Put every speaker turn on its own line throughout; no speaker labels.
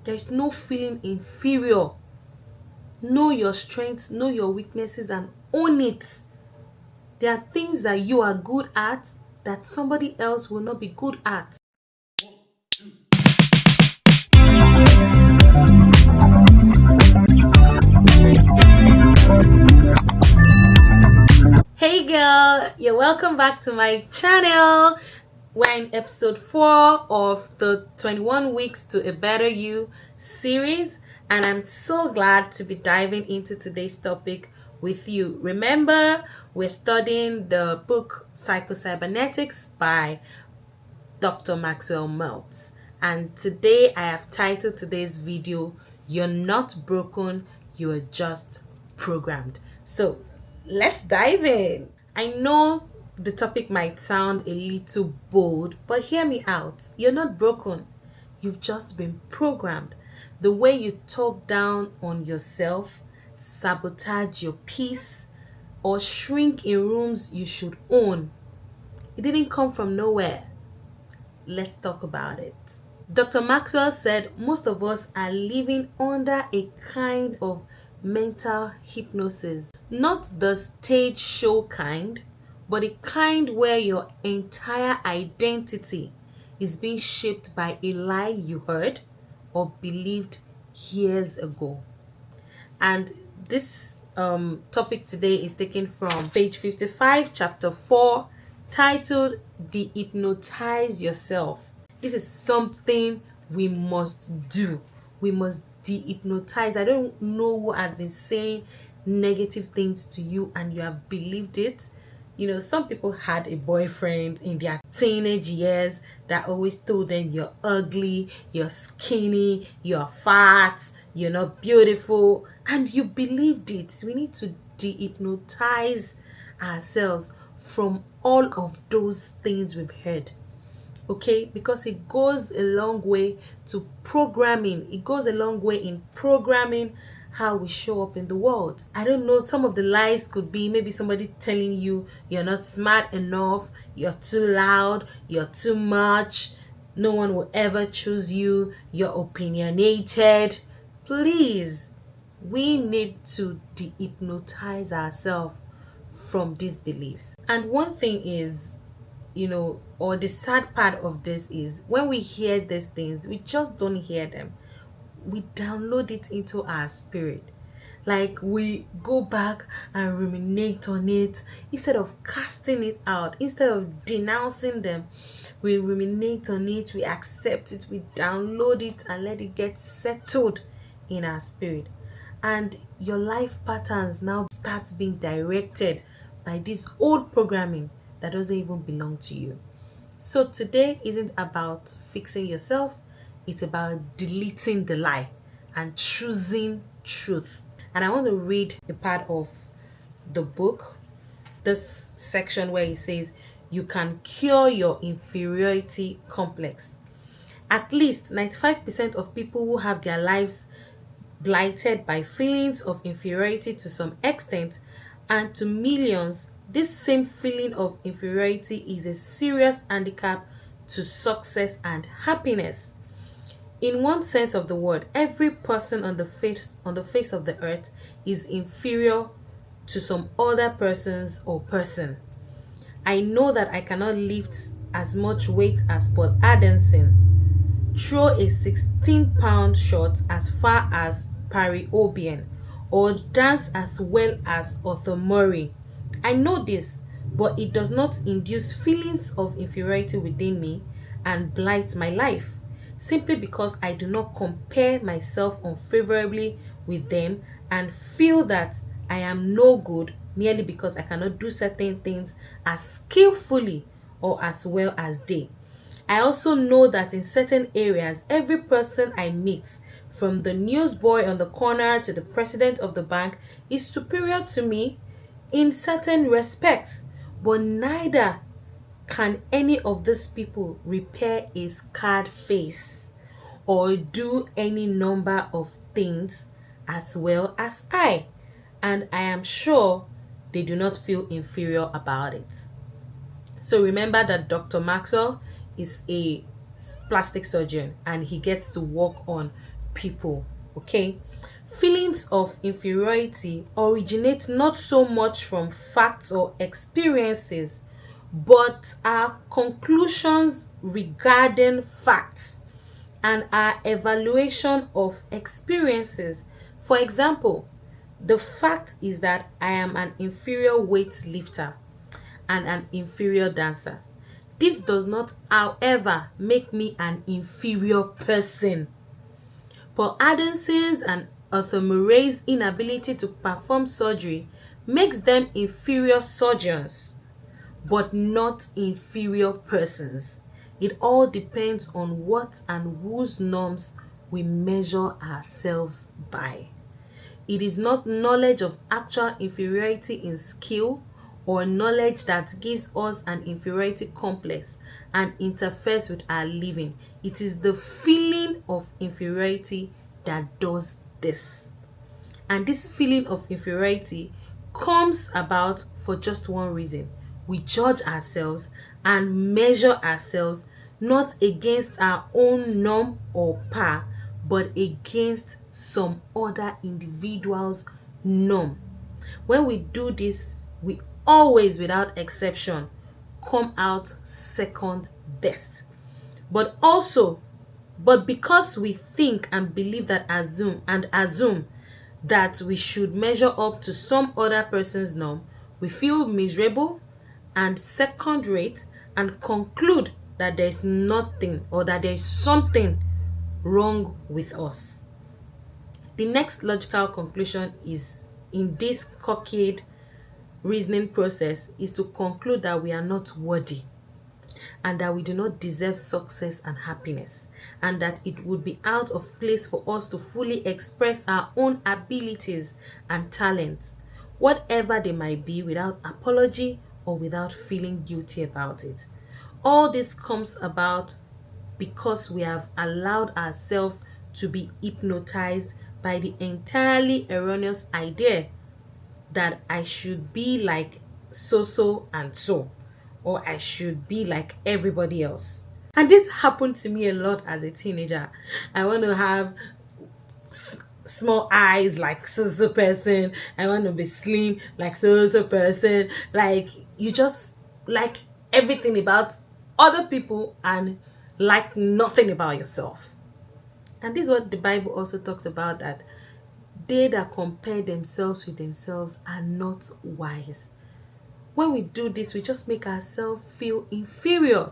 There's no feeling inferior. Know your strengths, know your weaknesses, and own it. There are things that you are good at that somebody else will not be good at. Hey girl, you're welcome back to my channel. We're in episode 4 of the 21 Weeks to a Better You series, and I'm so glad to be diving into today's topic with you. Remember, we're studying the book Psycho Cybernetics by Dr. Maxwell Maltz, and today I have titled today's video, You're Not Broken, You're Just Programmed. So let's dive in. I know the topic might sound a little bold, but hear me out. You're not broken. You've just been programmed. The way you talk down on yourself, sabotage your peace, or shrink in rooms you should own, it didn't come from nowhere. Let's talk about it. Dr. Maxwell said most of us are living under a kind of mental hypnosis. Not the stage show kind, but a kind where your entire identity is being shaped by a lie you heard or believed years ago. And this topic today is taken from page 55, chapter 4, titled De-Hypnotize Yourself. This is something we must do. We must de-hypnotize. I don't know who has been saying negative things to you and you have believed it. You know, some people had a boyfriend in their teenage years that always told them you're ugly, you're skinny, you're fat, you're not beautiful, and you believed it. We need to de-hypnotize ourselves from all of those things we've heard. Okay, because it goes a long way to programming. It goes a long way in programming how we show up in the world. I don't know, some of the lies could be maybe somebody telling you you're not smart enough, you're too loud, you're too much, no one will ever choose you, you're opinionated. Please, we need to de-hypnotize ourselves from these beliefs. And one thing is, or the sad part of this is when we hear these things, we just don't hear them. We download it into our spirit. Like we go back and ruminate on it instead of casting it out, instead of denouncing them. We ruminate on it, we accept it, we download it and let it get settled in our spirit. And your life patterns now start being directed by this old programming that doesn't even belong to you. So today isn't about fixing yourself, it's about deleting the lie and choosing truth. And I want to read a part of the book, this section where it says, you can cure your inferiority complex. At least 95% of people who have their lives blighted by feelings of inferiority to some extent, and to millions, this same feeling of inferiority is a serious handicap to success and happiness. In one sense of the word, every person on the face of the earth is inferior to some other persons or person. I know that I cannot lift as much weight as Paul Adenson, throw a 16-pound shot as far as Parry Obian, or dance as well as Arthur Murray. I know this, but it does not induce feelings of inferiority within me and blight my life, simply because I do not compare myself unfavorably with them and feel that I am no good merely because I cannot do certain things as skillfully or as well as they. I also know that in certain areas, every person I meet, from the newsboy on the corner to the president of the bank, is superior to me in certain respects, but neither can any of these people repair a scarred face or do any number of things as well as I, and I am sure they do not feel inferior about it. So remember that Dr. Maxwell is a plastic surgeon and he gets to work on people. Okay, feelings of inferiority originate not so much from facts or experiences, but our conclusions regarding facts and our evaluation of experiences. For example, the fact is that I am an inferior weight lifter and an inferior dancer. This does not, however, make me an inferior person. Paul Adamson's and Arthur Murray's inability to perform surgery makes them inferior surgeons, but not inferior persons. It all depends on what and whose norms we measure ourselves by. It is not knowledge of actual inferiority in skill or knowledge that gives us an inferiority complex and interferes with our living. It is the feeling of inferiority that does this. And this feeling of inferiority comes about for just one reason. We judge ourselves and measure ourselves not against our own norm or par, but against some other individual's norm. When we do this, we always, without exception, come out second best. But because we think and believe that assume that we should measure up to some other person's norm, we feel miserable and second rate and conclude that there is nothing or that there is something wrong with us. The next logical conclusion is in this cockeyed reasoning process is to conclude that we are not worthy and that we do not deserve success and happiness, and that it would be out of place for us to fully express our own abilities and talents, whatever they might be, without apology or without feeling guilty about it. All this comes about because we have allowed ourselves to be hypnotized by the entirely erroneous idea that I should be like so and so, or I should be like everybody else. And this happened to me a lot as a teenager. I want to have small eyes like so person. I want to be slim like so person. Like, you just like everything about other people and like nothing about yourself. And this is what the Bible also talks about, that they that compare themselves with themselves are not wise. When we do this, we just make ourselves feel inferior,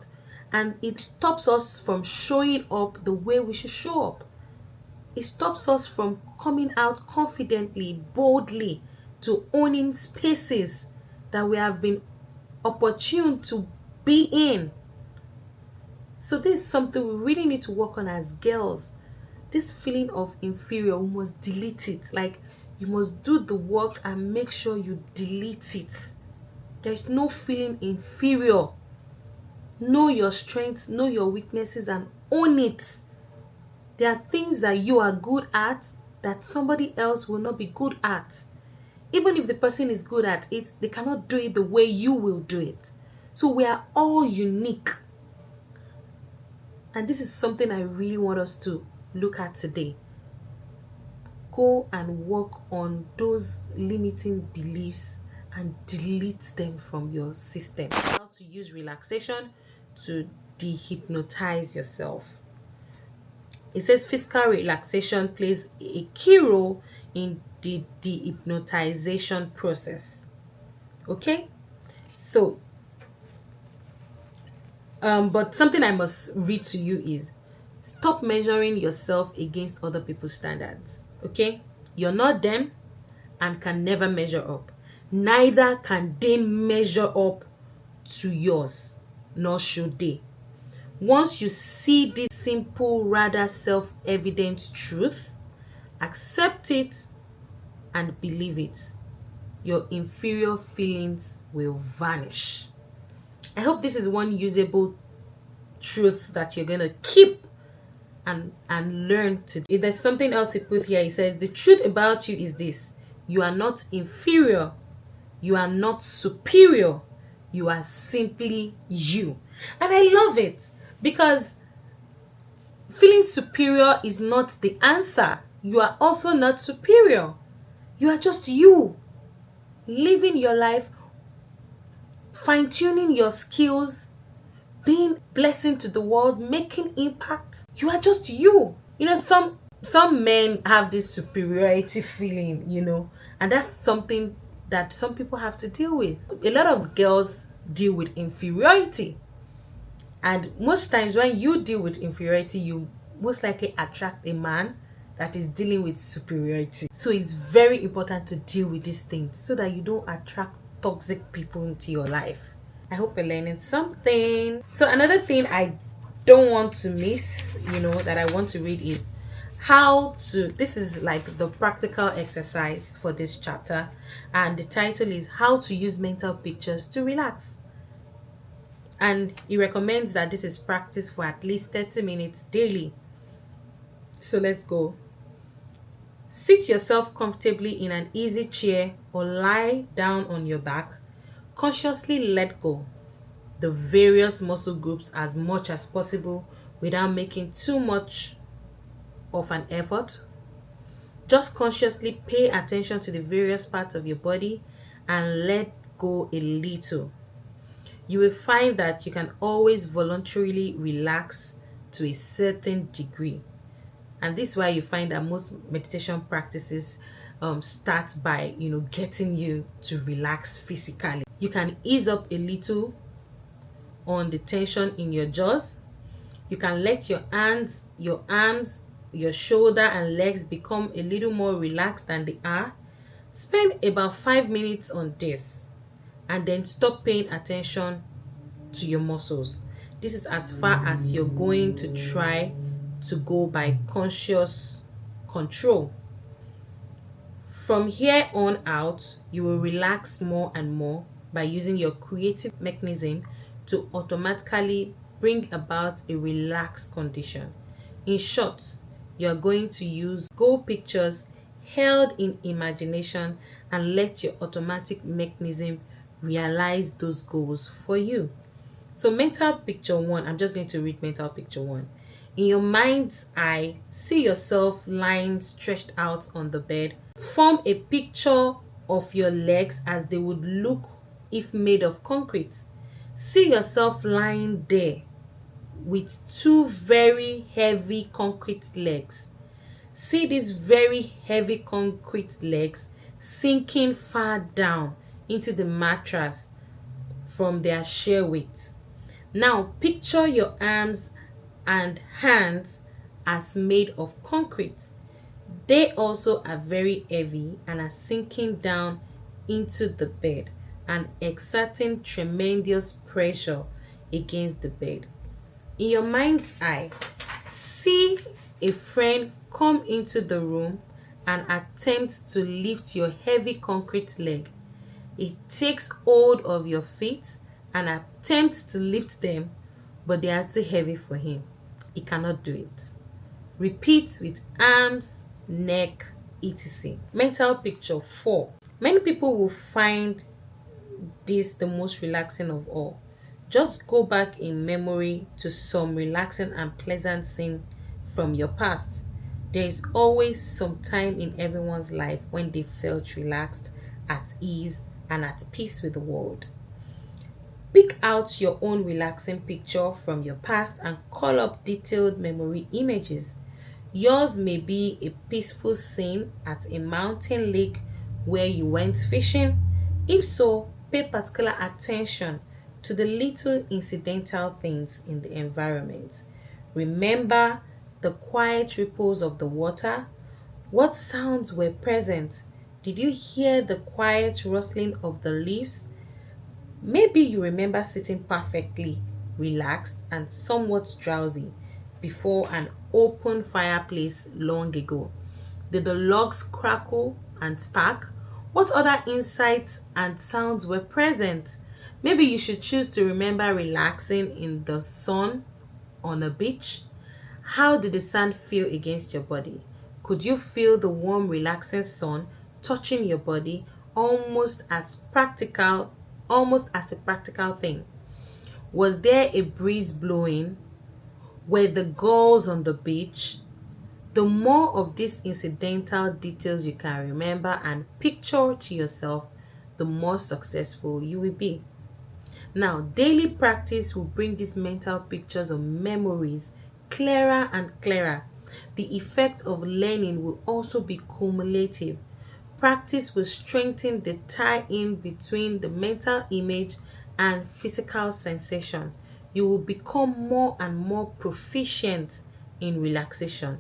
and it stops us from showing up the way we should show up. It stops us from coming out confidently, boldly, to owning spaces that we have been opportune to be in. So this is something we really need to work on as girls. This feeling of inferior, we must delete it. Like, you must do the work and make sure you delete it. There's no feeling inferior. Know your strengths, know your weaknesses, and own it. There are things that you are good at that somebody else will not be good at. Even if the person is good at it, they cannot do it the way you will do it. So we are all unique. And this is something I really want us to look at today. Go and work on those limiting beliefs and delete them from your system. How to use relaxation to dehypnotize yourself. It says physical relaxation plays a key role in the dehypnotization process. Okay? So, but something I must read to you is, stop measuring yourself against other people's standards. Okay? You're not them and can never measure up. Neither can they measure up to yours, nor should they. Once you see this simple, rather self-evident truth, accept it and believe it. Your inferior feelings will vanish. I hope this is one usable truth that you're going to keep and learn to. If there's something else he put here, he says, the truth about you is this: you are not inferior, you are not superior, you are simply you. And I love it, because Feeling superior is not the answer. You are also not superior. You are just you, living your life, fine-tuning your skills, being blessing to the world, making impact. You are just you. Some men have this superiority feeling, and that's something that some people have to deal with. A lot of girls deal with inferiority. And most times when you deal with inferiority, you most likely attract a man that is dealing with superiority. So it's very important to deal with these things so that you don't attract toxic people into your life. I hope you're learning something. So another thing I don't want to miss, that I want to read is this is like the practical exercise for this chapter, and the title is How to Use Mental Pictures to Relax. And he recommends that this is practiced for at least 30 minutes daily. So let's go. Sit yourself comfortably in an easy chair or lie down on your back. Consciously let go the various muscle groups as much as possible without making too much of an effort. Just consciously pay attention to the various parts of your body and let go a little. You will find that you can always voluntarily relax to a certain degree. And this is why you find that most meditation practices start by, getting you to relax physically. You can ease up a little on the tension in your jaws. You can let your hands, your arms, your shoulder and legs become a little more relaxed than they are. Spend about 5 minutes on this and then stop paying attention to your muscles. This is as far as you're going to try to go by conscious control. From here on out, you will relax more and more by using your creative mechanism to automatically bring about a relaxed condition. In short, you are going to use goal pictures held in imagination and let your automatic mechanism realize those goals for you. So mental picture 1, I'm just going to read mental picture 1. In your mind's eye, see yourself lying stretched out on the bed. Form a picture of your legs as they would look if made of concrete. See yourself lying there with 2 very heavy concrete legs. See these very heavy concrete legs sinking far down into the mattress from their sheer weight. Now picture your arms and hands as made of concrete. They also are very heavy and are sinking down into the bed and exerting tremendous pressure against the bed. In your mind's eye, see a friend come into the room and attempt to lift your heavy concrete leg. It takes hold of your feet and attempts to lift them, but they are too heavy for him. He cannot do it. Repeat with arms, neck, etc. Mental picture 4. Many people will find this the most relaxing of all. Just go back in memory to some relaxing and pleasant scene from your past. There is always some time in everyone's life when they felt relaxed, at ease, and at peace with the world. Pick out your own relaxing picture from your past and call up detailed memory images. Yours may be a peaceful scene at a mountain lake where you went fishing. If so, pay particular attention to the little incidental things in the environment. Remember the quiet ripples of the water. What sounds were present? Did you hear the quiet rustling of the leaves? Maybe you remember sitting perfectly relaxed and somewhat drowsy before an open fireplace long ago. Did the logs crackle and spark? What other insights and sounds were present? Maybe you should choose to remember relaxing in the sun on a beach. How did the sand feel against your body? Could you feel the warm, relaxing sun touching your body almost as a practical thing? Was there a breeze blowing? Were the girls on the beach? The more of these incidental details you can remember and picture to yourself, the more successful you will be. Now, daily practice will bring these mental pictures of memories clearer and clearer. The effect of learning will also be cumulative. Practice will strengthen the tie-in between the mental image and physical sensation. You will become more and more proficient in relaxation,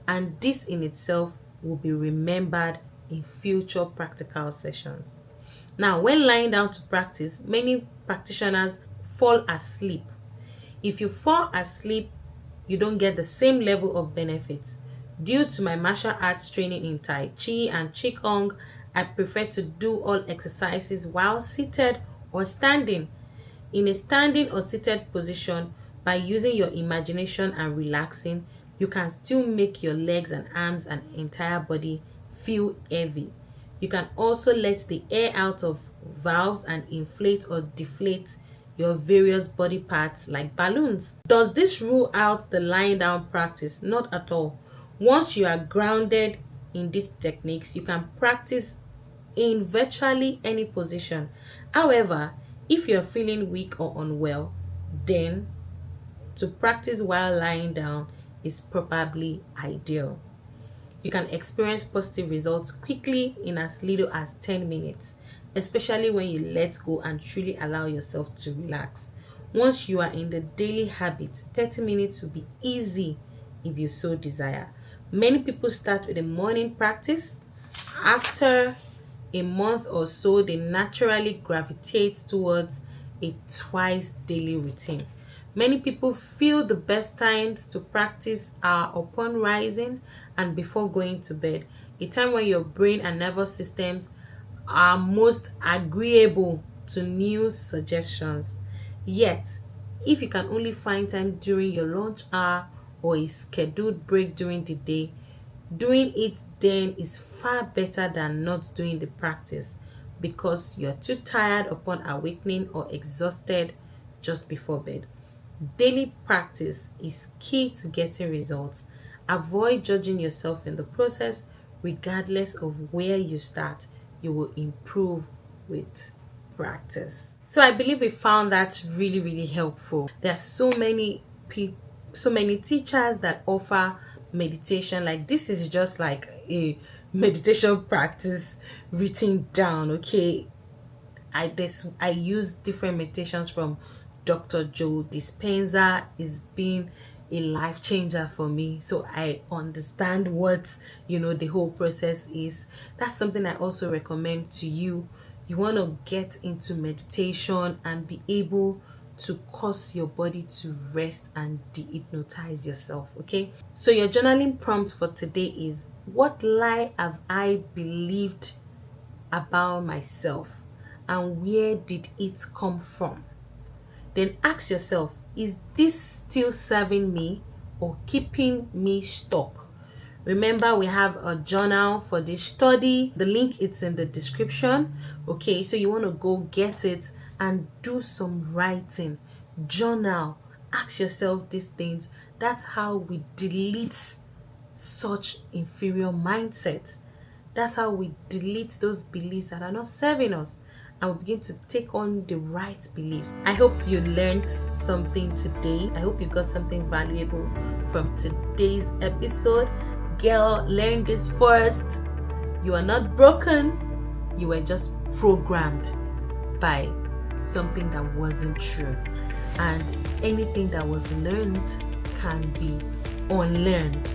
and this in itself will be remembered in future practical sessions. Now, when lying down to practice, many practitioners fall asleep. If you fall asleep, you don't get the same level of benefits. Due to my martial arts training in Tai Chi and Qigong, I prefer to do all exercises while seated or standing. In a standing or seated position, by using your imagination and relaxing, you can still make your legs and arms and entire body feel heavy. You can also let the air out of valves and inflate or deflate your various body parts like balloons. Does this rule out the lying down practice? Not at all. Once you are grounded in these techniques, you can practice in virtually any position. However, if you're feeling weak or unwell, then to practice while lying down is probably ideal. You can experience positive results quickly in as little as 10 minutes, especially when you let go and truly allow yourself to relax. Once you are in the daily habit, 30 minutes will be easy if you so desire. Many people start with a morning practice. After a month or so, they naturally gravitate towards a twice daily routine. Many people feel the best times to practice are upon rising and before going to bed, a time when your brain and nervous systems are most agreeable to new suggestions. Yet, if you can only find time during your lunch hour or a scheduled break during the day, doing it then is far better than not doing the practice, because you're too tired upon awakening or exhausted just before bed. Daily practice is key to getting results. Avoid judging yourself in the process. Regardless of where you start, you will improve with practice. So I believe we found that really helpful. There are so many teachers that offer meditation. Like, this is just like a meditation practice written down. Okay, I use different meditations from Dr. Joe Dispenza. Is been a life changer for me, so I understand what the whole process is. That's something I also recommend to you. You want to get into meditation and be able to cause your body to rest and de-hypnotize yourself. Okay, so your journaling prompt for today is: what lie have I believed about myself, and where did it come from? Then ask yourself, is this still serving me or keeping me stuck? Remember, we have a journal for this study. The link is in the description. Okay, so you want to go get it and do some writing. Journal. Ask yourself these things. That's how we delete such inferior mindsets. That's how we delete those beliefs that are not serving us, and we begin to take on the right beliefs. I hope you learned something today. I hope you got something valuable from today's episode. Girl, learn this first. You are not broken. You were just programmed by something that wasn't true. And anything that was learned can be unlearned.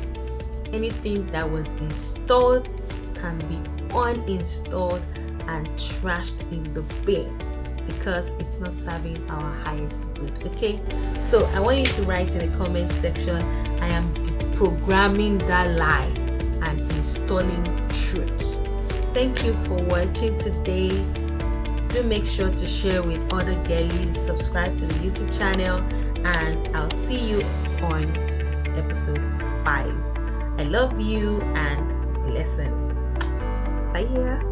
Anything that was installed can be uninstalled and trashed in the bin, because it's not serving our highest good. Okay, so I want you to write in the comment section, I am deprogramming that lie and installing truth. Thank you for watching today. Do make sure to share with other girlies, subscribe to the YouTube channel, and I'll see you on episode 5. I love you and blessings. Bye.